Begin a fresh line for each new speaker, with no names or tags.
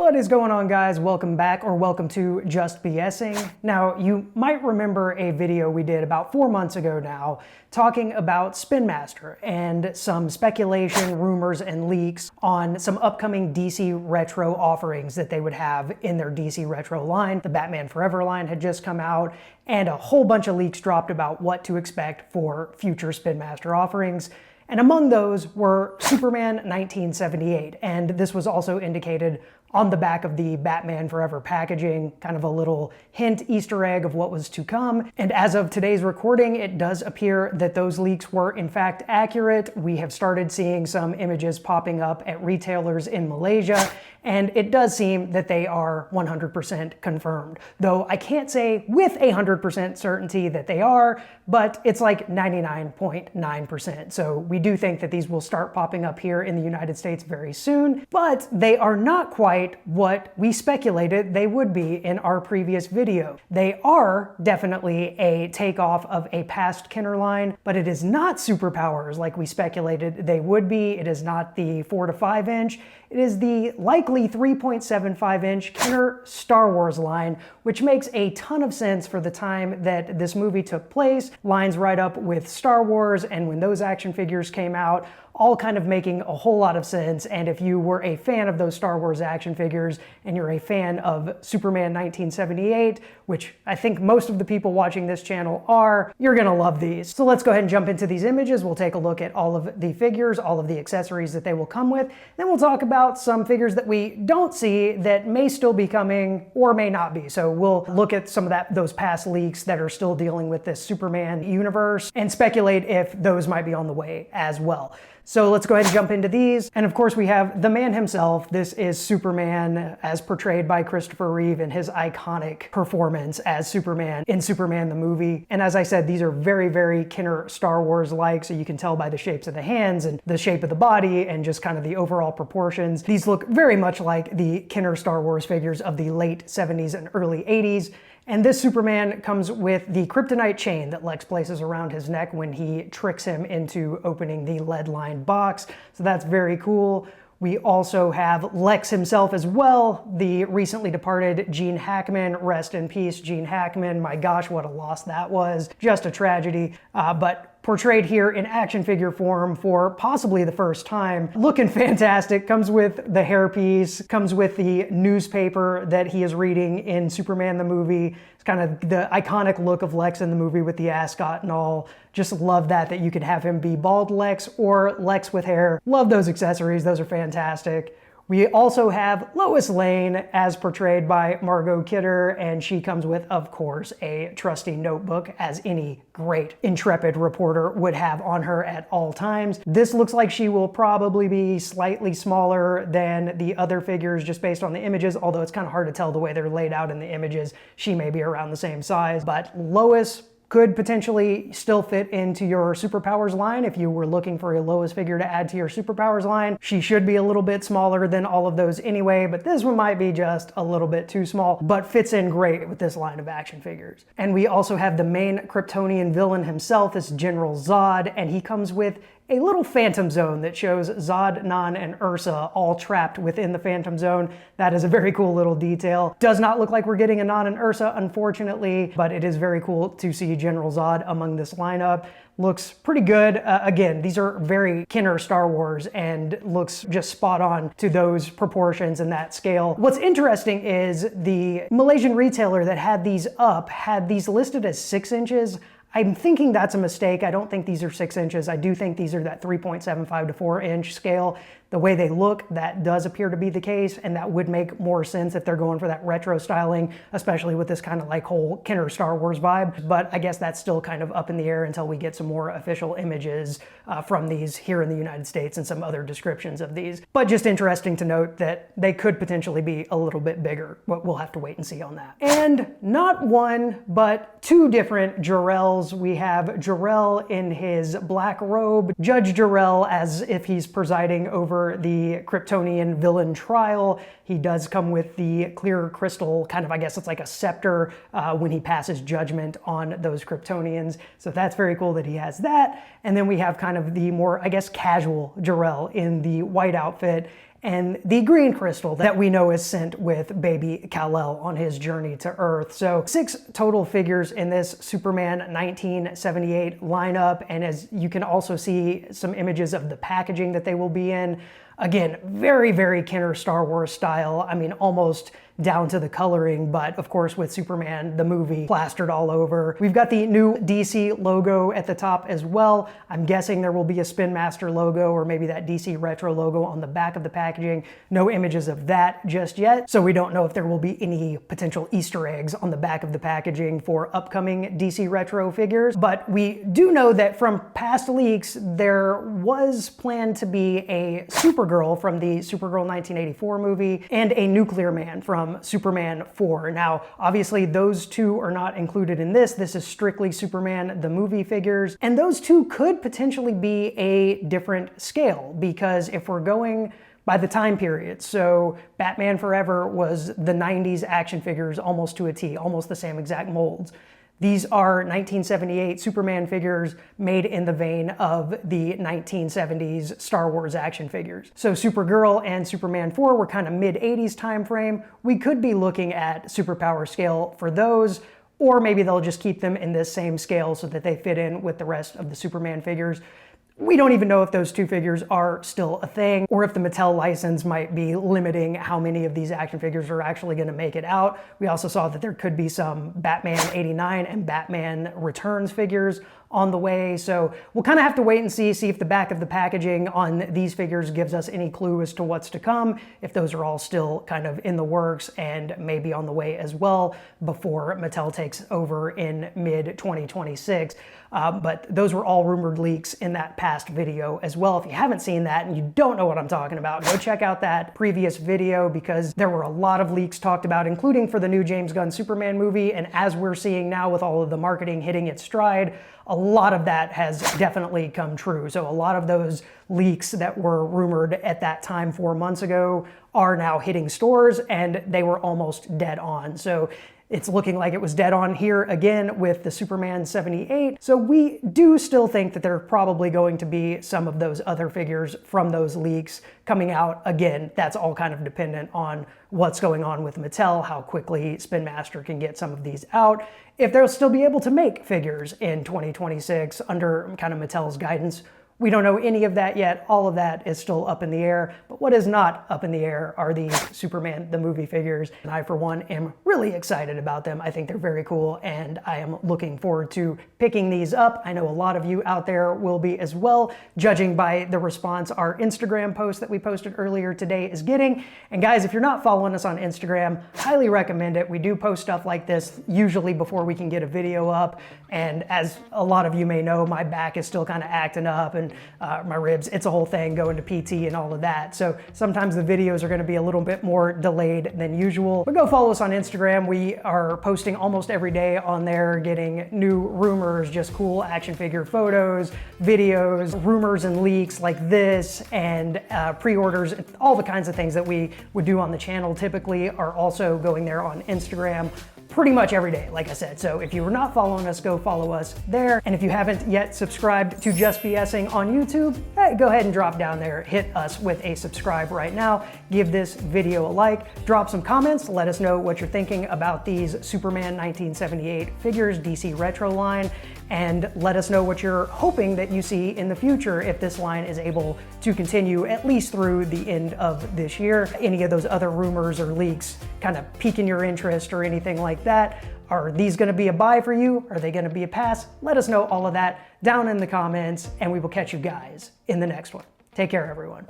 What is going on, guys? Welcome back, or welcome to Just BSing. Now, you might remember a video we did about 4 months ago now talking about Spinmaster and some speculation, rumors, and leaks on some upcoming DC Retro offerings that they would have in their DC Retro line. The Batman Forever line had just come out, and a whole bunch of leaks dropped about what to expect for future Spinmaster offerings. And among those were Superman 1978, and this was also indicated on the back of the Batman Forever packaging, kind of a little hint, Easter egg of what was to come. And as of today's recording, it does appear that those leaks were in fact accurate. We have started seeing some images popping up at retailers in Malaysia, and it does seem that they are 100% confirmed. Though I can't say with 100% certainty that they are, but it's like 99.9%. So we do think that these will start popping up here in the United States very soon, but they are not quite what we speculated they would be in our previous video. They are definitely a takeoff of a past Kenner line, but it is not superpowers like we speculated they would be. It is not the 4 to 5 inch. It is the likely 3.75 inch Kenner Star Wars line, which makes a ton of sense for the time that this movie took place. Lines right up with Star Wars, and when those action figures came out, all kind of making a whole lot of sense. And if you were a fan of those Star Wars action figures and you're a fan of Superman 1978, which I think most of the people watching this channel are, you're gonna love these. So let's go ahead and jump into these images. We'll take a look at all of the figures, all of the accessories that they will come with. Then we'll talk about some figures that we don't see that may still be coming or may not be. So we'll look at some of those past leaks that are still dealing with this Superman universe and speculate if those might be on the way as well. So let's go ahead and jump into these. And of course we have the man himself. This is Superman as portrayed by Christopher Reeve in his iconic performance as Superman in Superman the movie. And as I said, these are very, very Kenner Star Wars-like, so you can tell by the shapes of the hands and the shape of the body and just kind of the overall proportions. These look very much like the Kenner Star Wars figures of the late 70s and early 80s. And this Superman comes with the kryptonite chain that Lex places around his neck when he tricks him into opening the lead-lined box. So that's very cool. We also have Lex himself as well, the recently departed Gene Hackman. Rest in peace, Gene Hackman. My gosh, what a loss that was. Just a tragedy. But portrayed here in action figure form for possibly the first time. Looking fantastic. Comes with the hairpiece, comes with the newspaper that he is reading in Superman the movie. It's kind of the iconic look of Lex in the movie with the ascot and all. Just love that you could have him be bald Lex or Lex with hair. Love those accessories. Those are fantastic. We also have Lois Lane as portrayed by Margot Kidder, and she comes with, of course, a trusty notebook, as any great intrepid reporter would have on her at all times. This looks like she will probably be slightly smaller than the other figures just based on the images, although it's kind of hard to tell the way they're laid out in the images. She may be around the same size, but Lois could potentially still fit into your superpowers line if you were looking for a Lois figure to add to your superpowers line. She should be a little bit smaller than all of those anyway, but this one might be just a little bit too small, but fits in great with this line of action figures. And we also have the main Kryptonian villain himself, this General Zod, and he comes with a little Phantom Zone that shows Zod, Nan, and Ursa all trapped within the Phantom Zone. That is a very cool little detail. Does not look like we're getting a Nan and Ursa, unfortunately, but it is very cool to see General Zod among this lineup. Looks pretty good. Again, these are very Kenner Star Wars and looks just spot on to those proportions and that scale. What's interesting is the Malaysian retailer that had these up had these listed as 6 inches. I'm thinking that's a mistake. I don't think these are 6 inches. I do think these are that 3.75 to 4 inch scale. The way they look, that does appear to be the case, and that would make more sense if they're going for that retro styling, especially with this kind of like whole Kenner Star Wars vibe. But I guess that's still kind of up in the air until we get some more official images from these here in the United States and some other descriptions of these. But just interesting to note that they could potentially be a little bit bigger, but we'll have to wait and see on that. And not one, but 2 different Jor-Els. We have Jor-El in his black robe, Judge Jor-El as if he's presiding over the Kryptonian villain trial. He does come with the clear crystal, kind of, I guess it's like a scepter when he passes judgment on those Kryptonians. So that's very cool that he has that. And then we have kind of the more, I guess, casual Jor-El in the white outfit. and the green crystal that we know is sent with baby Kal-El on his journey to Earth. So 6 total figures in this Superman 1978 lineup, and as you can also see some images of the packaging that they will be in. Again, very, very Kenner Star Wars style. I mean, almost down to the coloring, but of course with Superman, the movie, plastered all over. We've got the new DC logo at the top as well. I'm guessing there will be a Spinmaster logo or maybe that DC Retro logo on the back of the packaging. No images of that just yet, so we don't know if there will be any potential Easter eggs on the back of the packaging for upcoming DC Retro figures. But we do know that from past leaks, there was planned to be a Supergirl from the Supergirl 1984 movie and a Nuclear Man from Superman 4. Now, obviously those two are not included in this. This is strictly Superman, the movie figures. And those two could potentially be a different scale, because if we're going by the time period, so Batman Forever was the 90s action figures almost to a T, almost the same exact molds. These are 1978 Superman figures made in the vein of the 1970s Star Wars action figures. So Supergirl and Superman 4 were kind of mid-80s time frame. We could be looking at superpower scale for those, or maybe they'll just keep them in this same scale so that they fit in with the rest of the Superman figures. We don't even know if those two figures are still a thing, or if the Mattel license might be limiting how many of these action figures are actually going to make it out. We also saw that there could be some Batman 89 and Batman Returns figures on the way, so we'll kind of have to wait and see if the back of the packaging on these figures gives us any clue as to what's to come, if those are all still kind of in the works and maybe on the way as well before Mattel takes over in mid-2026. But those were all rumored leaks in that past video as well. If you haven't seen that and you don't know what I'm talking about, go check out that previous video, because there were a lot of leaks talked about, including for the new James Gunn Superman movie. And as we're seeing now with all of the marketing hitting its stride, a lot of that has definitely come true. So a lot of those leaks that were rumored at that time 4 months ago are now hitting stores, and they were almost dead on. So it's looking like it was dead on here again with the Superman 78. So we do still think that there are probably going to be some of those other figures from those leaks coming out. Again, that's all kind of dependent on what's going on with Mattel, how quickly Spinmaster can get some of these out, if they'll still be able to make figures in 2026 under kind of Mattel's guidance. We don't know any of that yet. All of that is still up in the air. But what is not up in the air are these Superman, the movie figures. And I, for one, am really excited about them. I think they're very cool, and I am looking forward to picking these up. I know a lot of you out there will be as well, judging by the response our Instagram post that we posted earlier today is getting. And guys, if you're not following us on Instagram, highly recommend it. We do post stuff like this usually before we can get a video up. And as a lot of you may know, my back is still kind of acting up, and my ribs, it's a whole thing going to PT and all of that. So sometimes the videos are going to be a little bit more delayed than usual. But go follow us on Instagram. We are posting almost every day on there, getting new rumors, just cool action figure photos, videos, rumors and leaks like this, and pre-orders. All the kinds of things that we would do on the channel typically are also going there on Instagram pretty much every day, like I said. So if you were not following us, go follow us there. And if you haven't yet subscribed to Just BSing on YouTube, hey, go ahead and drop down there, hit us with a subscribe right now, give this video a like, drop some comments, let us know what you're thinking about these Superman 1978 figures, DC Retro line, and let us know what you're hoping that you see in the future if this line is able to continue at least through the end of this year. Any of those other rumors or leaks kind of piquing your interest or anything like that? Are these going to be a buy for you? Are they going to be a pass? Let us know all of that down in the comments, and we will catch you guys in the next one. Take care, everyone.